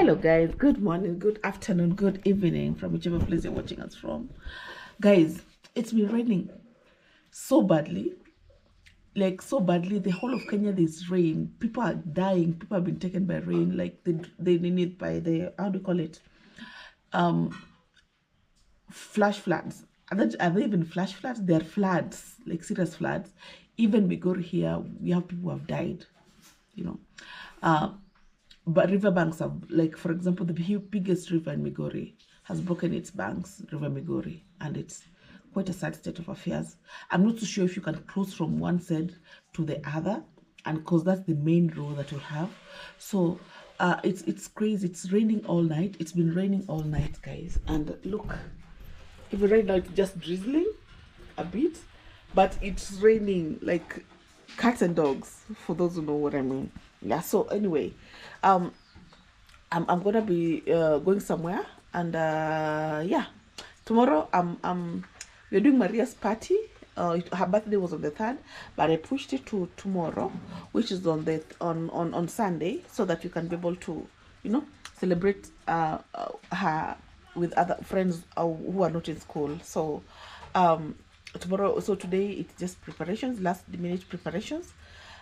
Hello guys, good morning, good afternoon, good evening from whichever place you're watching us from. Guys, it's been raining so badly, like so badly. The whole of Kenya, there's rain. People are dying. People have been taken by rain. Like they need it by the, how do you call it, flash floods. Are they even flash floods? They're floods, like serious floods. Even Migori here, we have people who have died, you know. But riverbanks have, like, for example, the biggest river in Migori has broken its banks, River Migori, and it's quite a sad state of affairs. I'm not too sure if you can cross from one side to the other, and because that's the main road that we have. So it's crazy. It's raining all night. It's been raining all night, guys. And look, even right now it's just drizzling a bit, but it's raining like cats and dogs, for those who know what I mean. Yeah, so anyway, I'm gonna be going somewhere, and yeah, tomorrow we're doing Maria's party. Her birthday was on the 3rd, but I pushed it to tomorrow, which is on the on Sunday, so that we can be able to, you know, celebrate her with other friends who are not in school. So tomorrow, so today it's just preparations, last minute preparations,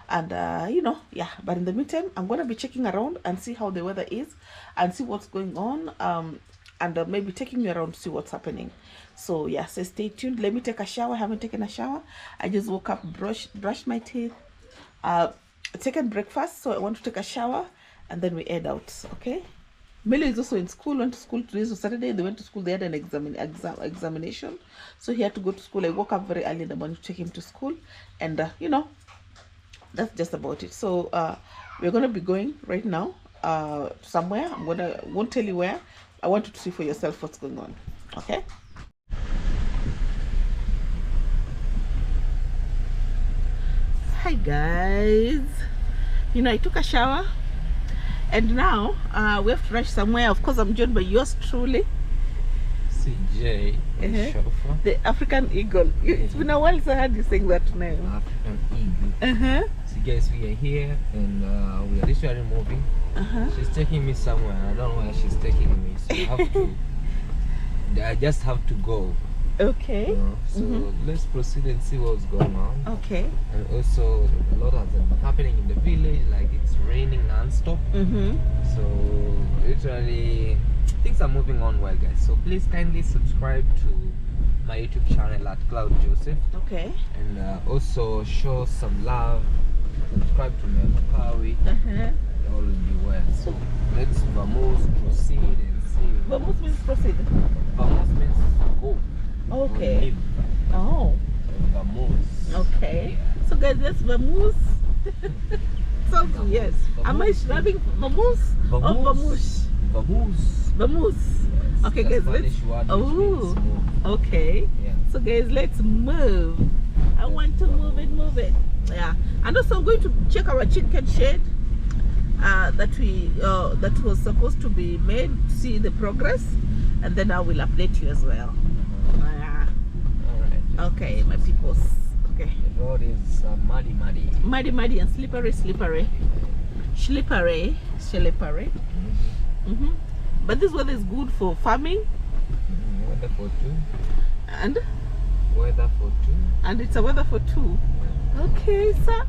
and you know, yeah. But in the meantime, I'm gonna be checking around and see how the weather is and see what's going on, and maybe taking you around to see what's happening. So yeah, so stay tuned. Let me take a shower. I haven't taken a shower. I just woke up, brushed my teeth, taken breakfast, so I want to take a shower and then we head out. Okay, Melo is also in school. Went to school today, so Saturday they went to school. They had an examination, so he had to go to school. I woke up very early in the morning to take him to school, and you know, that's just about it. So we're gonna be going right now somewhere. Won't tell you where. I want you to see for yourself what's going on. Okay. Hi guys. You know, I took a shower, and now we have to rush somewhere. Of course, I'm joined by yours truly, CJ, the African Eagle. It's been a while since I heard you saying that name. African Eagle. So guys, we are here, and we are literally moving. She's taking me somewhere. I don't know where she's taking me, so I just have to go. Okay. So let's proceed and see what's going on. Okay. And also, a lot has been happening in the village. Like, it's raining non-stop. So literally, things are moving on well, guys. So please kindly subscribe to my YouTube channel at Cloud Joseph. Okay. And also show some love. Subscribe to me at Kawi. All will be well. So let's proceed and see. Vamos means proceed. Vamos means go. Okay. Oh. Vamos. Okay. So guys, that's vamos. Sounds yes. Am I rubbing vamos or vamos? Vamos. Vamos. Okay, guys. Let's. Oh. Okay. Yeah. So guys, let's move. I want to move it. Yeah. And also, I'm going to check our chicken shed that was supposed to be made, to see the progress, and then I will update you as well. Alright. Okay, my peoples. Okay. The road is muddy And slippery. But this weather is good for farming. Weather for two. And Weather for two. and it's a weather for two. Okay, sir.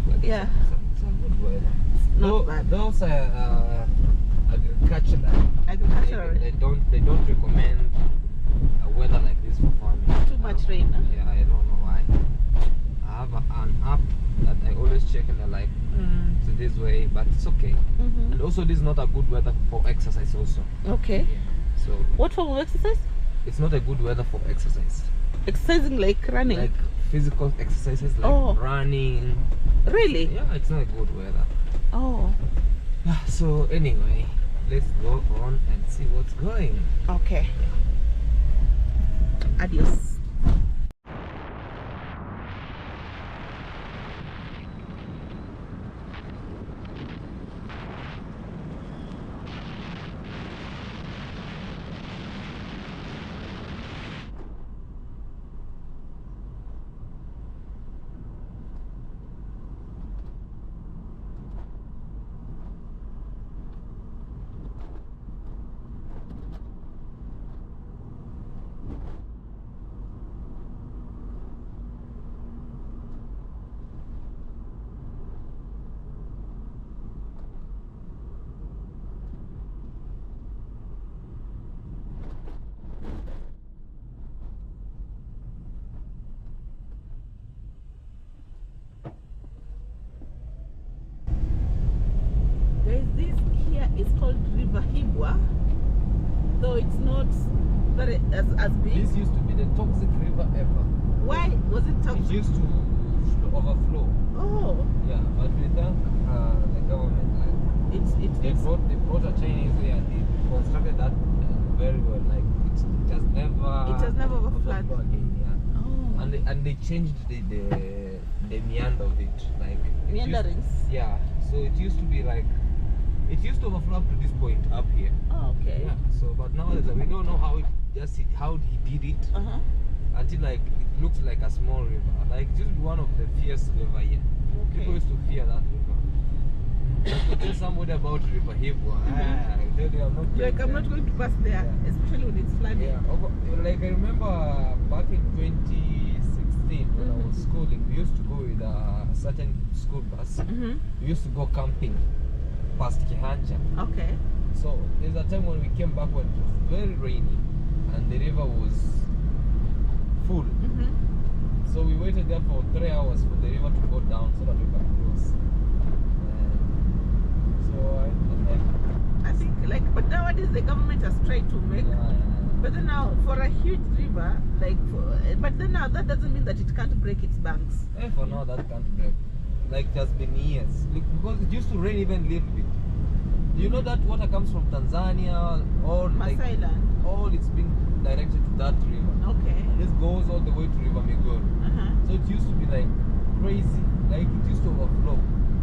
But Yeah. it's a good weather. Not bad. Those are agricultural. They don't recommend a weather like this for farming. Too much rain. Yeah, I don't know why. I have an app that I always check, and they're like, it's this way, but it's okay. And also, this is not a good weather for exercise also. Okay. Yeah. So What form of exercise? it's not a good weather for exercise. Exercising like running. Like physical exercises, like running. Really? Yeah, it's not a good weather. Oh. So anyway, let's go on and see what's going. Okay. Adios. here is called River Hiba, though it's not very as big. This used to be the toxic river ever. Why was it It toxic? used to overflow. Oh, Yeah, but we thank the government. Like, they brought a Chinese here and they constructed that very well. Like it has never overflowed again. Yeah. Oh. And they changed the meander of it. Like it Meanderings. Yeah. So it used to be like it used to overflow up to this point up here. Oh, okay. Yeah. So but now we don't know how he did it until like it looks like a small river. Like it used to be one of the fierce river here. Okay. People used to fear that river. To tell somebody about River Hiba, I tell you I'm not Like I'm not going to pass there, especially when it's flooding. Yeah, like I remember back in 2016 when I was schooling, we used to go with a certain school bus. We used to go camping past Kihanja. Okay. So there's a time when we came back when it was very rainy and the river was full. So we waited there for 3 hours for the river to go down so that we can cross. I think but nowadays the government has tried to make, but then now for a huge river, but then now that doesn't mean that it can't break its banks. For now that can't break. Like it has been years. Look, because it used to rain even little bit. Do you know that water comes from Tanzania or Masai land? All it's been directed to that river. Okay. This goes all the way to River Migori. So it used to be like crazy. Like it used to overflow.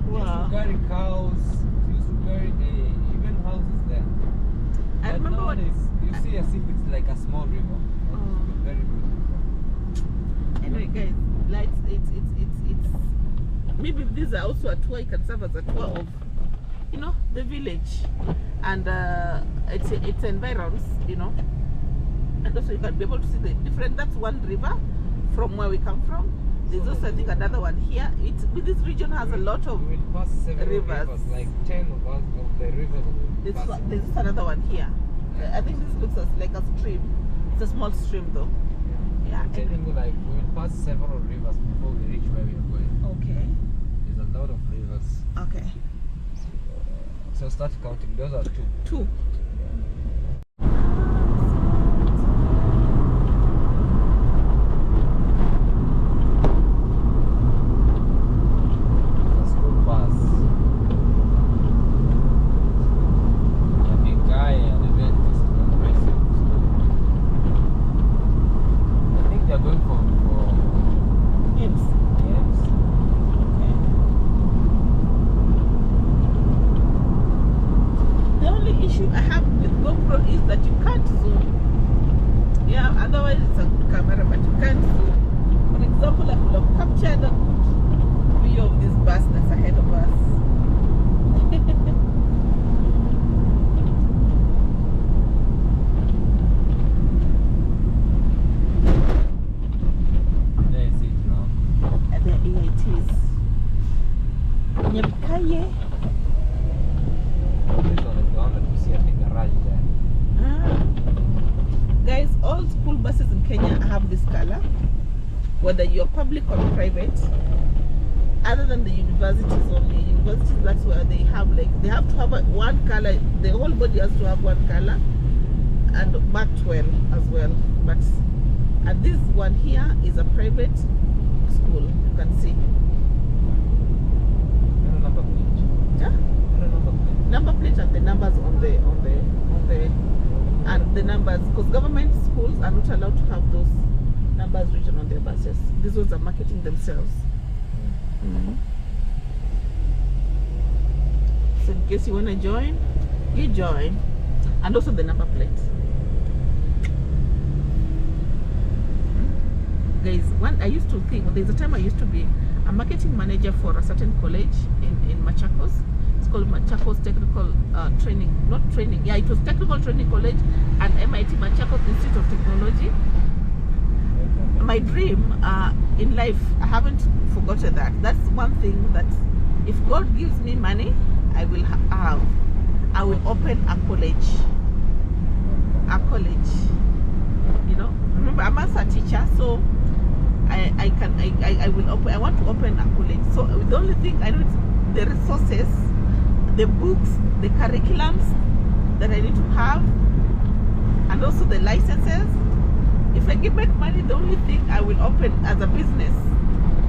It used to carry cows. It used to carry even houses there. I but remember nowadays you see as if it's like a small river. It's a very good river. Anyway, guys, like it's maybe these are also a tour. It can serve as a tour of, you know, the village and its environs, you know, and also you can be able to see the different. That's one river from where we come from. There's also, I think, another one here. This region has a lot of rivers. Like 10 of the rivers. There's just another one here. I think this looks like a stream. It's a small stream though. Yeah. I'm telling you, like we will pass several rivers before we reach where we are going. Okay. There's a lot of rivers. Okay. So start counting. Those are two. Guys, all school buses in Kenya have this color, whether you're public or private, other than the universities only. Universities, that's where they have they have to have one color. The whole body has to have one color, and back 12 as well. And this one here is a private school. You can see. Number plate and the numbers on the and the numbers, because government schools are not allowed to have those numbers written on their buses. These ones are marketing themselves. So in case you want to join, you join. And also the number plate. Guys, I used to think, there's a time I used to be a marketing manager for a certain college in Machakos. It's called Machakos Technical Training, not training. Yeah, it was Technical Training College and MIT Machakos Institute of Technology. My dream in life, I haven't forgotten that. That's one thing that if God gives me money, I will have. I will open a college. You know, remember I'm a teacher, so I want to open a college. So the only thing I know is the resources. the books, the curriculums that I need to have, and also the licenses. If I get back money, the only thing I will open as a business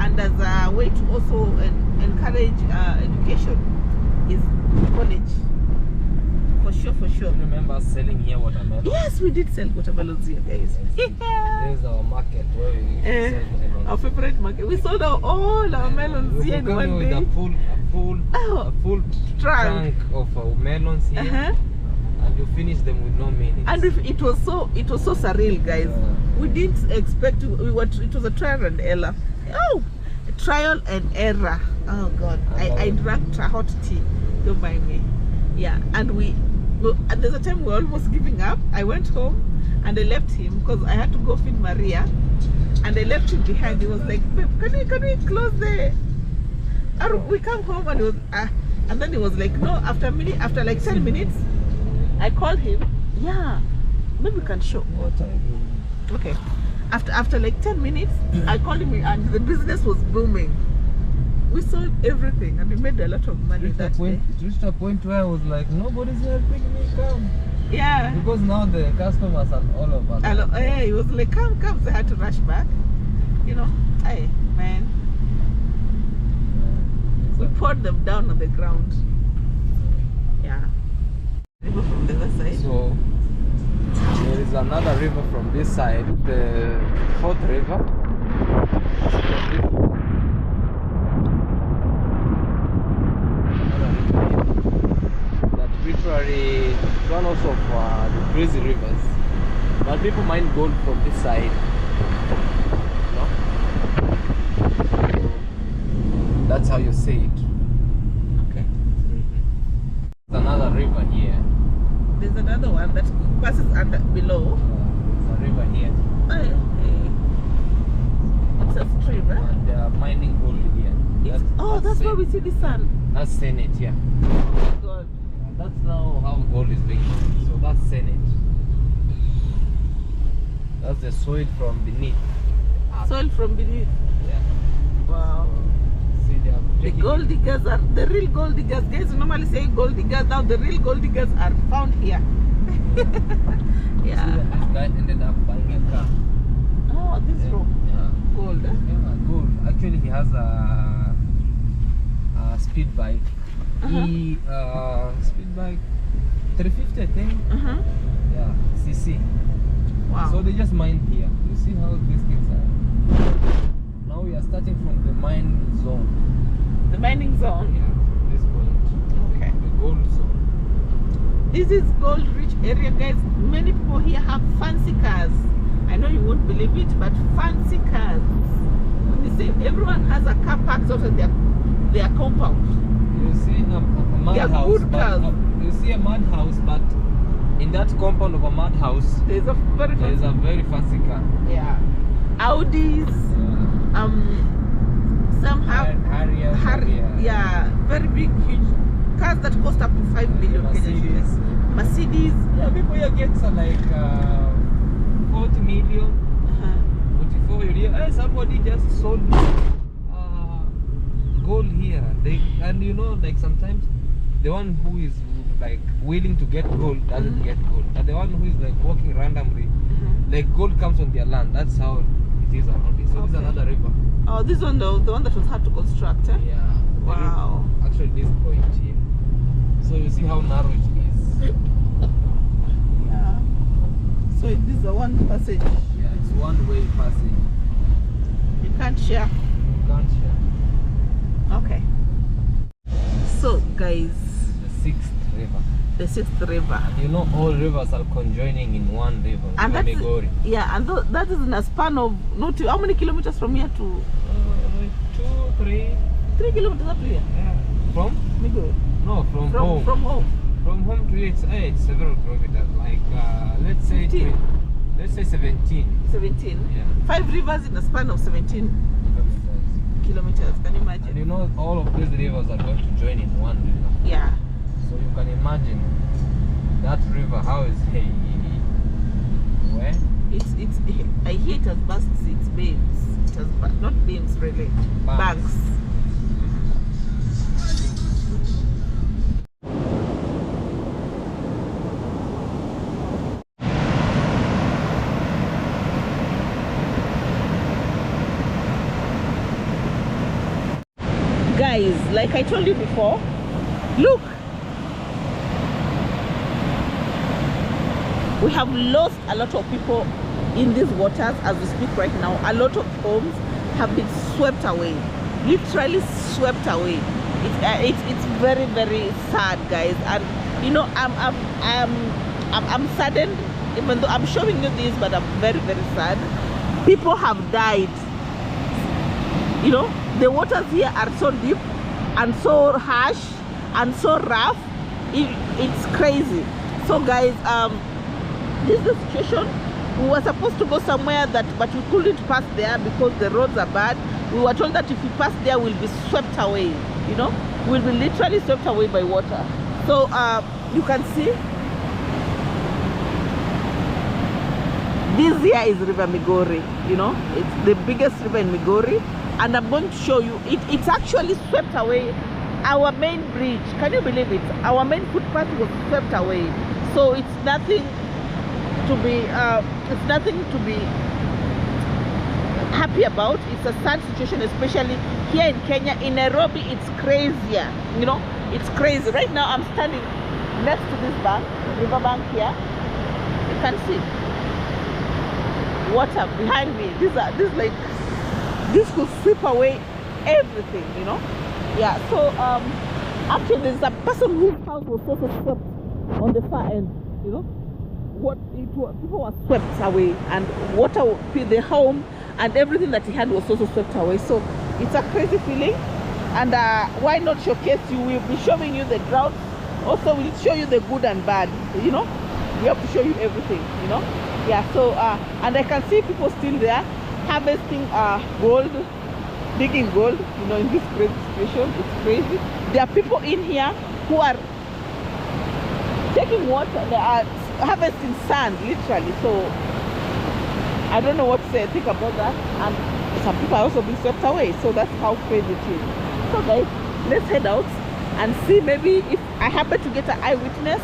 and as a way to also encourage education is college. For sure, for sure. You remember us selling here watermelon? Yes, we did sell watermelons here, guys. There's our market where we sell watermelons. Our favorite market. We sold all our melons here in one day. With a full trunk of melons here. And you finish them with no minutes. And it was so surreal, guys. We didn't expect it was a trial and error. Oh, trial and error. Oh God, I drank hot tea. Don't mind me. Yeah, and there's a time we were almost giving up. I went home and I left him because I had to go feed Maria, and I left him behind. He was like, "Babe, can we close the?" And we come home and he was and then he was like, "No." After like 10 minutes. I called him. Yeah, maybe we can show. Okay. After like 10 minutes, I called him and the business was booming. We sold everything and we made a lot of money that day. It reached a point where I was like, nobody's helping me come. Yeah. Because now the customers are all of us. Yeah, he was like, come. So I had to rush back. You know, hey, man. We poured them down on the ground. Yeah. River from the other side. So there is another river from this side, the fourth river. That literally one also of the crazy rivers. But people mine gold from this side. No? So that's how you say it. Okay. There's another river here. There's another one that passes under below. There's a river here. Okay. It's a stream, right? And they are mining gold here. That's where we see the sun. That's Senate, yeah. Oh my God. That's now how gold is being mined. So that's Senate. That's the soil from beneath. Soil from beneath. Yeah. Wow. See, they are The gold diggers are the real gold diggers. Guys normally say gold diggers. Now the real gold diggers are found here. Yeah. See, this guy ended up buying a car. Oh, this rope. Yeah. Gold. Eh? Yeah, gold. Actually, he has a speed bike. Speed bike 350, I think. Yeah, CC. Wow. So they just mine here. You see how these things are. Now we are starting from the mine zone. The mining zone. Yeah, from this point. Okay. The gold zone. This is gold rich area, guys. Many people here have fancy cars. I know you won't believe it, but fancy cars. You see, everyone has a car parked out of their compound. You see a madhouse, you see a madhouse, but in that compound of a madhouse, there's a very fancy car. Yeah, Audis. Some have Harrier. Yeah, very big, huge cars that cost up to 5 million. Mercedes. Yeah, people here get like 40 million. 44. You realize somebody just sold gold here. And you know, like sometimes the one who is like willing to get gold doesn't get gold, and the one who is like walking randomly, like gold comes on their land. That's how it is around this. So this is another river. Oh, this one, the one that was hard to construct, eh? Yeah. Wow. Actually, this point here. So you see how narrow it is. Yeah. So this is a one passage. Yeah, it's one-way passage. You can't share. You can't share. Okay. So guys, The sixth river. The sixth river. And you know all rivers are conjoining in one river. And that's Migori. Yeah, and that is in a span of how many kilometers from here to? 3 kilometers up to here. Yeah. From? Migori. No, from home. From home. From home to here, it's several kilometers. Like let's say 17. 17. Yeah. 5 rivers in a span of 17 kilometers. Can you imagine? And you know all of these rivers are going to join in one river. Yeah. So you can imagine that river. How is where? I hear it has burst its beams. It has not beams really. Banks. like I told you before, look, we have lost a lot of people in these waters as we speak right now. A lot of homes have been swept away, literally swept away. It's very, very sad, guys. And you know, I'm saddened, even though I'm showing you this, but I'm very, very sad. People have died. You know, the waters here are so deep and so harsh and so rough. It's crazy. So guys, this is the situation. We were supposed to go somewhere but we couldn't pass there because the roads are bad. We were told that if we pass there, we'll be swept away. You know, we'll be literally swept away by water. So you can see this here is River Migori. You know, it's the biggest river in Migori, and I'm going to show you it's actually swept away our main bridge. Can you believe it? Our main footpath was swept away. So it's nothing to be happy about. It's a sad situation, especially here in Kenya. In Nairobi, it's crazier. You know, it's crazy. Right now, I'm standing next to this bank, river bank here. You can see water behind me. This could sweep away everything. You know, yeah. So actually, there's a person whose house was also swept on the far end. You know. People were swept away, and water, the home and everything that he had was also swept away. So it's a crazy feeling, and why not showcase you? We'll be showing you the drought, also we'll show you the good and bad. You know, we have to show you everything. You know, yeah. So and I can see people still there harvesting gold, digging gold. You know, in this crazy situation, it's crazy. There are people in here who are taking water. They are harvesting sand, literally. So I don't know what to say. Think about that. And some people are also being swept away. So that's how crazy it is. So guys, let's head out and see. Maybe if I happen to get an eyewitness,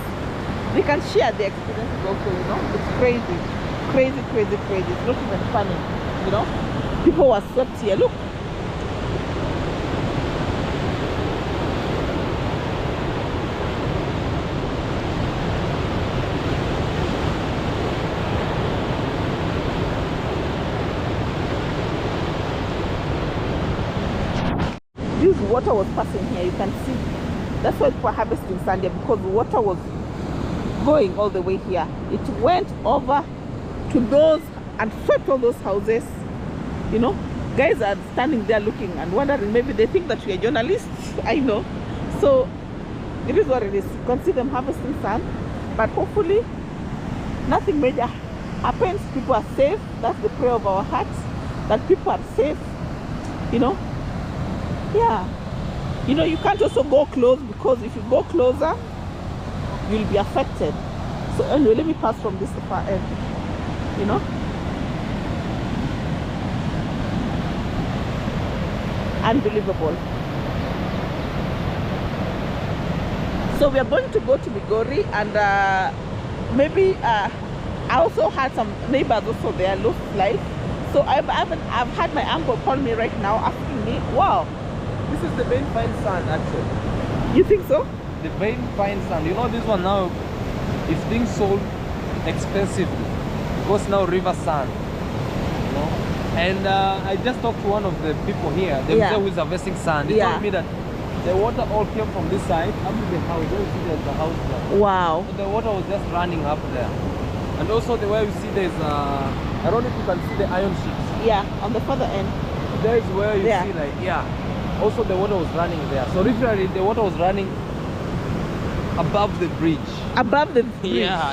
they can share their experiences also. You know, it's crazy, crazy, crazy, crazy. It's not even funny. You know, people were swept here. Look. This water was passing here. You can see that's why people are harvesting sand here, because the water was going all the way here. It went over to those and swept all those houses. You know, guys are standing there looking and wondering, maybe they think that we are journalists. I know. So it is what it is. You can see them harvesting sand, but hopefully nothing major happens. People are safe. That's the prayer of our hearts, that people are safe. You know. Yeah, you know, you can't also go close, because if you go closer you'll be affected. So anyway, let me pass from this far end. You know, unbelievable. So we are going to go to Migori, and maybe I also had some neighbors also there lost life. So I've had my uncle call me right now asking me, wow, this is the vein fine sand actually. You think so? The vein fine sand. You know, this one now is being sold expensively because now river sand. You know? And I just talked to one of the people here, the guy who is harvesting sand. He told me that the water all came from this side up to the house. There you see there's a house there. Wow. So the water was just running up there. And also the way you see there's I don't know if you can see the iron sheets. Yeah, on the further end. There is where you see, like, also the water was running there. So literally the water was running above the bridge. Above the bridge? Yeah.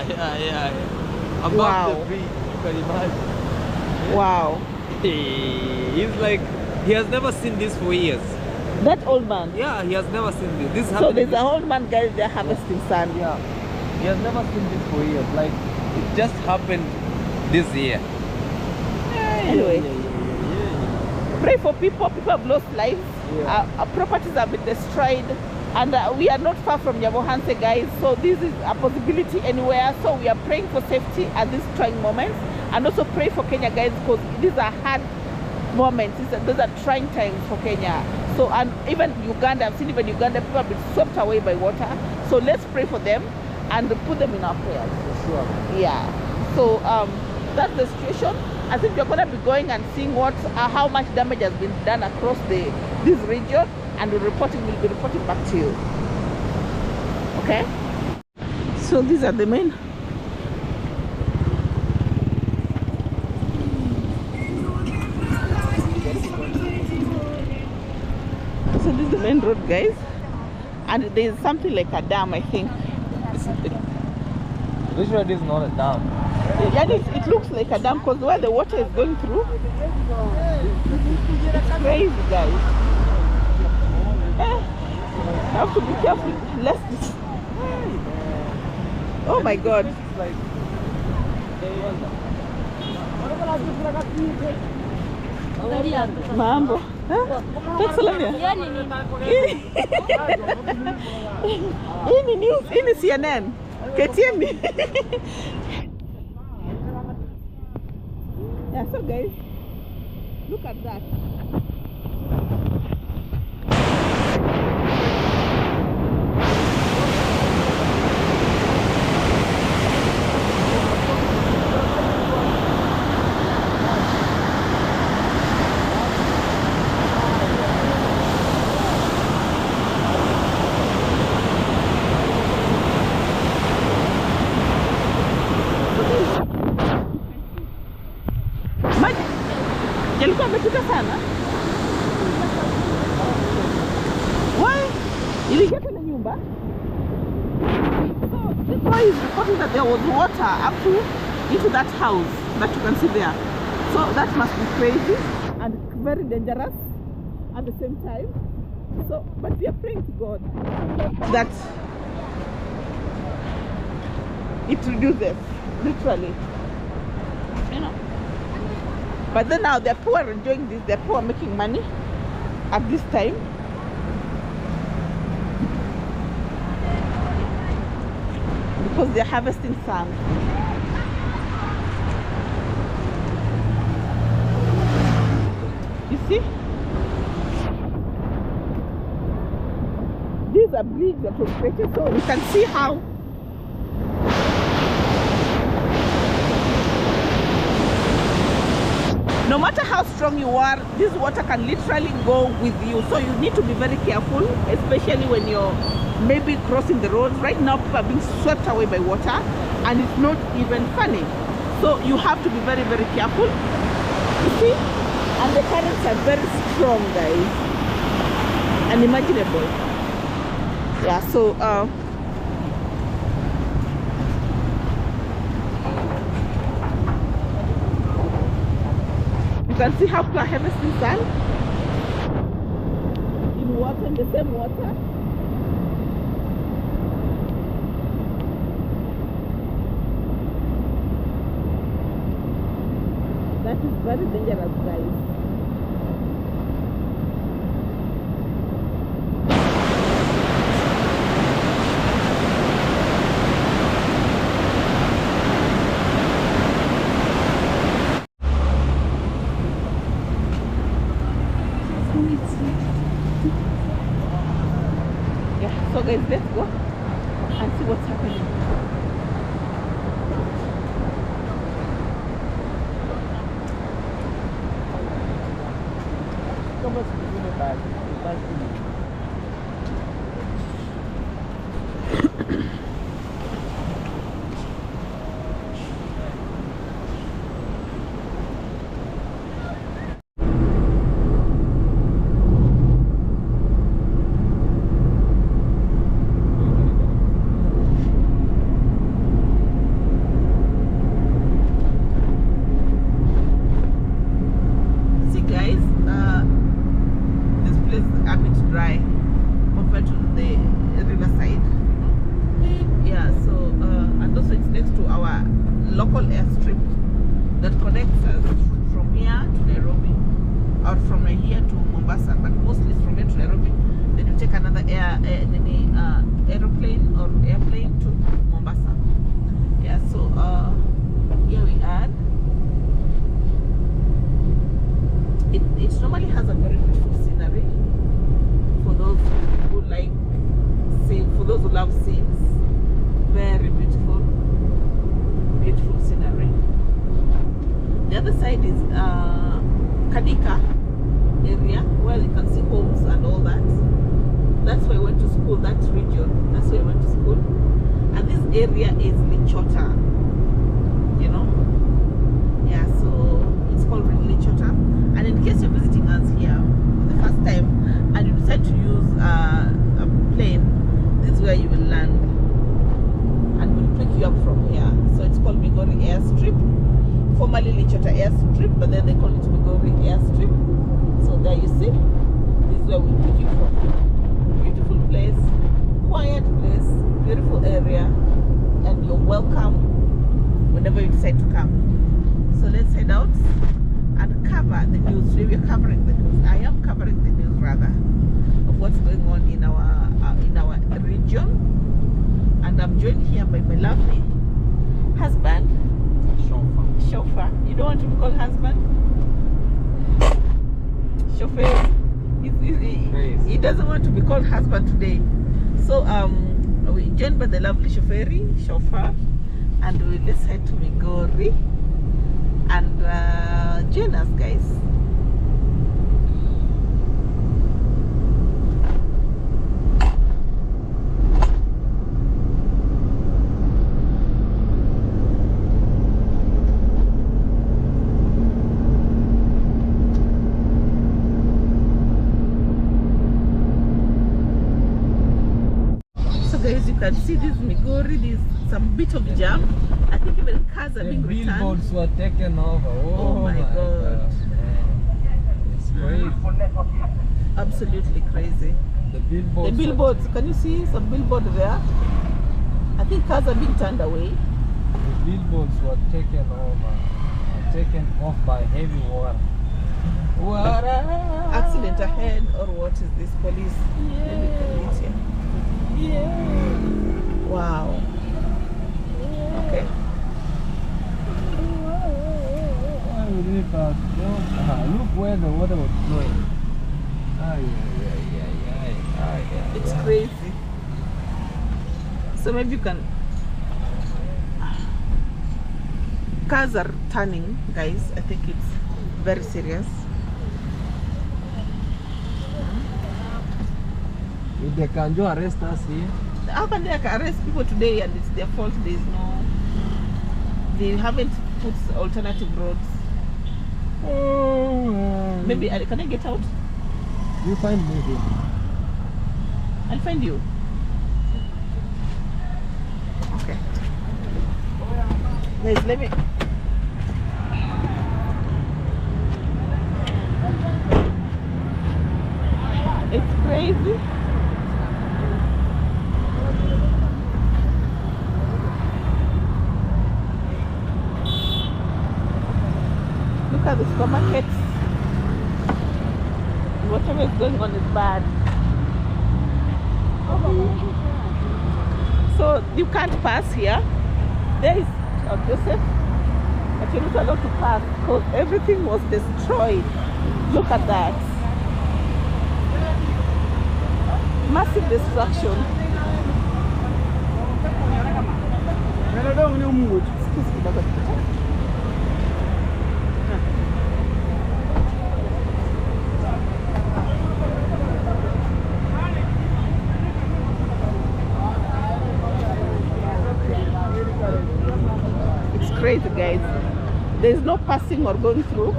Above the bridge, you can imagine. Yeah. Wow. He's like, he has never seen this for years. That old man? Yeah, he has never seen this. So there's an old man guys there harvesting sand. Yeah. He has never seen this for years. Like, it just happened this year. Anyway, pray for people. People have lost lives. Our properties have been destroyed, and we are not far from Nyabohanse, guys. So this is a possibility anywhere. So we are praying for safety at these trying moments, and also pray for Kenya, guys, because these are hard moments. Those are trying times for Kenya. So, and even Uganda, I've seen even Uganda, people have been swept away by water. So let's pray for them and put them in our prayers. For sure. Yeah. So that's the situation. I think we're going to be going and seeing what how much damage has been done across this region, and we'll be reporting back to you. Okay. So these are the main. So this is the main road, guys, and there's something like a dam, I think. This road is not a dam. Yeah, it looks like a dam because where the water is going through, it's crazy, guys. You have to be careful. Oh my God. Mambo. Thanks, Salamia. Ini news, ini CNN. KTN. Yeah, so guys, look at that. Yalikuwa amepita sana. Why? Iliingia kwenye nyumba. So this boy is reporting that there was water up into that house that you can see there. So that must be crazy and very dangerous at the same time. So, but we are praying to God that it reduces, literally. You know. But then now the poor are enjoying this, the poor are making money at this time. Because they're harvesting sand. You see? These are bridges that were created, so we can see how no matter how strong you are, this water can literally go with you. So you need to be very careful, especially when you're maybe crossing the roads. Right now, people are being swept away by water, and it's not even funny. So you have to be very, very careful. You see? And the currents are very strong, guys. Unimaginable. Yeah, so you can see how people are harvesting sand in water, in the same water. That is very dangerous, guys. So guys, let's go and see what's happening. Local airstrip that connects us from here to Nairobi, or from here to Mombasa, but mostly it's from here to Nairobi. Then you take another aeroplane or airplane to Mombasa. Yeah, so here we are. It normally has a very beautiful scenery. other side is Kadika area, where you can see homes and all that. That's where I went to school, that region. That's where I went to school. And this area is Lichota, you know. Yeah, so it's called Lichota. And in case you're visiting us here for the first time and you decide to use a plane, this is where you will land. And we'll pick you up from here. So it's called Migori Airstrip, formerly Lichota Airstrip, but then they call it Migori Airstrip. So there you see, this is where we'll pick you from. Beautiful place, quiet place, beautiful area, and you're welcome whenever you decide to come. So let's head out and cover the news. We're covering the news. I am covering the news rather of what's going on in our region, and I'm joined here by my lovely husband, chauffeur. You don't want to be called husband? Chauffeur. He doesn't want to be called husband today. So we joined by the lovely chauffeur, and let's head to Migori and join us, guys. Guys, you can see this Migori, there's some bit of jam. I think even cars are being returned. Billboards were taken over. Oh my God. It's crazy. Absolutely crazy. The billboards, can you see some billboard there? I think cars are being turned away. The billboards were taken over, taken off by heavy water. Accident ahead, or what is this? Police? Yeah. Let me police here. Yeah. Wow. Yeah. Okay. Look where the water was flowing. It's crazy. So maybe you can. Cars are turning, guys. I think it's very serious. If they can just arrest us here. How can they arrest people today and it's their fault? They haven't put alternative roads. Maybe can I get out? You find me here. I'll find you. Okay. Guys, let me. It's crazy. Look at the supermarkets. Whatever is going on is bad. So you can't pass here. There is Joseph, but you're not allowed to pass because everything was destroyed. Look at that. Massive destruction. Excuse me. Crazy, guys. There's no passing or going through.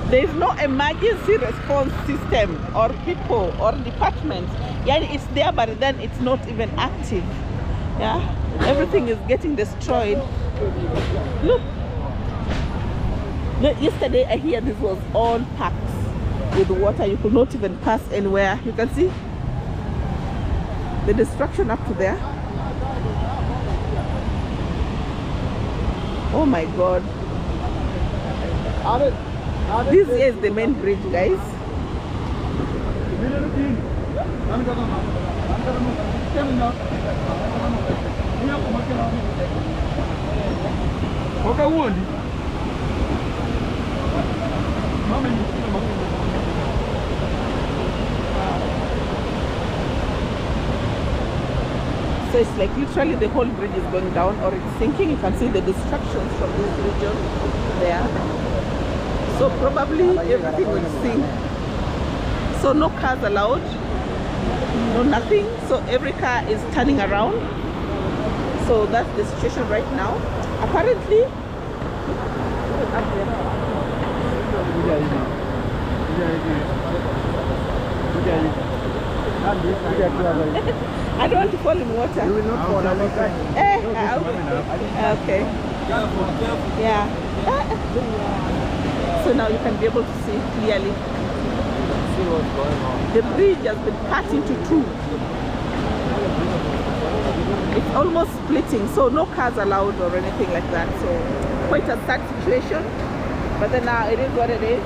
There's no emergency response system or people or departments. Yeah, it's there, but then it's not even active. Yeah, everything is getting destroyed. Look. Yesterday I hear this was all packed with water. You could not even pass anywhere. You can see the destruction up to there. Oh my God. This is the main bridge, guys. So it's like literally the whole bridge is going down or it's sinking. You can see the destructions from this region there. So probably everything will sink. So no cars allowed, no nothing. So every car is turning around. So that's the situation right now. Apparently, I don't want to fall in water. You will not fall. Okay. Yeah. So now you can be able to see clearly. See what's going on. The bridge has been cut into two. It's almost splitting, so no cars allowed or anything like that. So quite a sad situation. But then now it is what it is.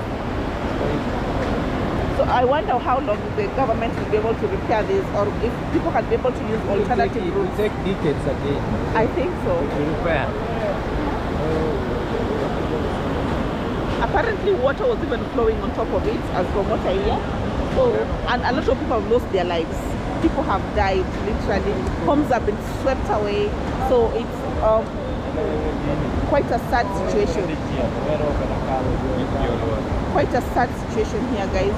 So I wonder how long the government will be able to repair this, or if people can be able to use alternative It routes. will take decades again. I think so. To repair. Apparently water was even flowing on top of it, as from what I hear. So, and a lot of people have lost their lives. People have died, literally. Homes have been swept away. So it's quite a sad situation. Quite a sad situation here, guys.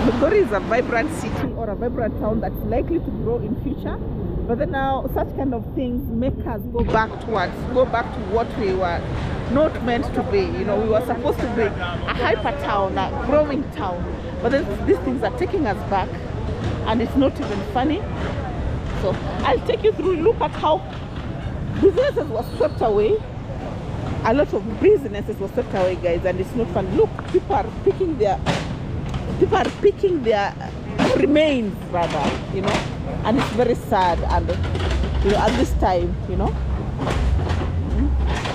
Migori is a vibrant city or a vibrant town that's likely to grow in future, but then now such kind of things make us go back to what we were not meant to be. You know, we were supposed to be a hyper town, a growing town, but then these things are taking us back, and it's not even funny. So I'll take you through. Look at how businesses were swept away. A lot of businesses were swept away, guys, and it's not fun. Look, people are picking their remains, rather, you know, and it's very sad. And you know, at this time, you know,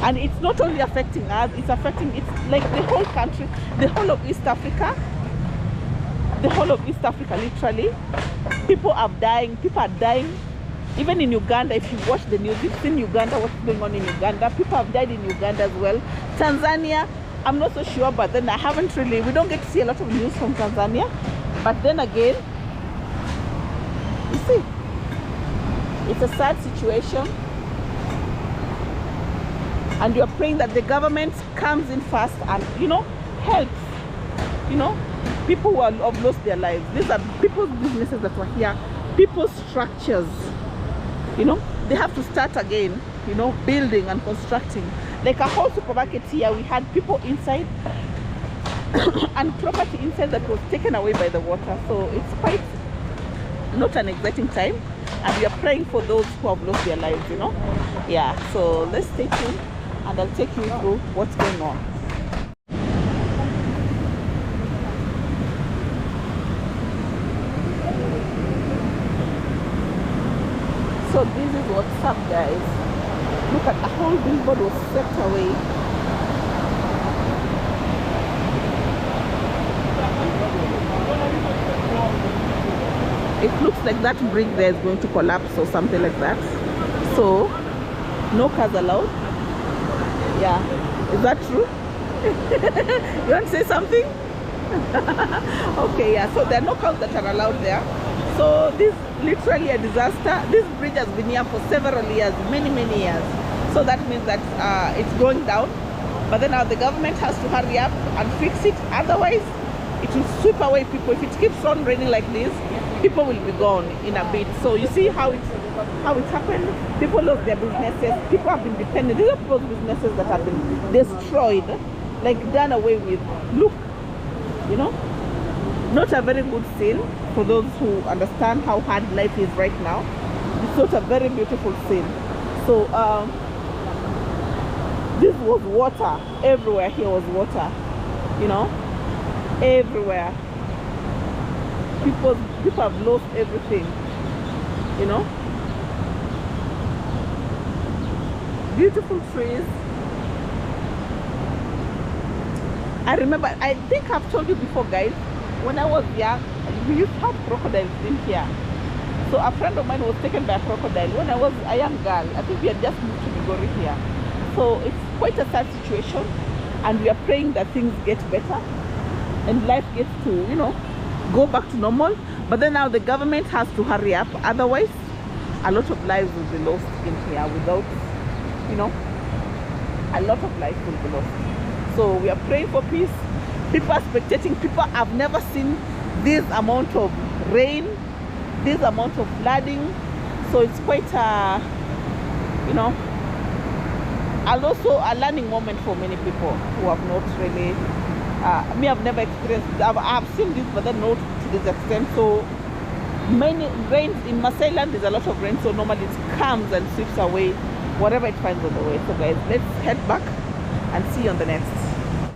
and it's not only affecting us, it's affecting, it's like the whole country, the whole of East Africa, literally. People are dying. Even in Uganda, if you watch the news, you've seen Uganda, what's going on in Uganda. People have died in Uganda as well. Tanzania, I'm not so sure, but then we don't get to see a lot of news from Tanzania. But then again, you see, it's a sad situation. And you're praying that the government comes in fast and, you know, helps, you know, people who have lost their lives. These are people's businesses that were here, people's structures, you know, they have to start again, you know, building and constructing. Like a whole supermarket here, we had people inside and property inside that was taken away by the water. So it's quite not an exciting time, and we are praying for those who have lost their lives, you know. Yeah, so let's stay tuned and I'll take you through what's going on. So this is what's up, guys. Look at the whole billboard was swept away. It looks like that bridge there is going to collapse or something like that. So no cars allowed. Yeah, is that true? You want to say something? Okay, yeah, so there are no cars that are allowed there. So this is literally a disaster. This bridge has been here for several years, many years. So that means that it's going down. But then now the government has to hurry up and fix it. Otherwise, it will sweep away people. If it keeps on raining like this, people will be gone in a bit. So you see how it's happened. People lost their businesses. People have been dependent. These are people's businesses that have been destroyed, like done away with. Look, you know, not a very good scene for those who understand how hard life is right now. It's not a very beautiful scene. So this was water. Everywhere here was water, you know, everywhere. People have lost everything, you know. Beautiful trees. I remember, I think I've told you before, guys, when I was young, we used to have crocodiles in here. So a friend of mine was taken by a crocodile when I was a young girl. I think we had just moved to Migori here. So it's quite a sad situation, and we are praying that things get better and life gets to, you know, go back to normal. But then now the government has to hurry up, otherwise a lot of lives will be lost in here without, you know, a lot of lives will be lost. So we are praying for peace. People are spectating. People have never seen this amount of rain, this amount of flooding. So it's quite a, you know, and also a learning moment for many people who have not really, me, I've never experienced, I've seen this, but then not to this extent. So many rains in Maasai land, there's a lot of rain, so normally it comes and sweeps away whatever it finds on the way. So guys, let's head back and see you on the next.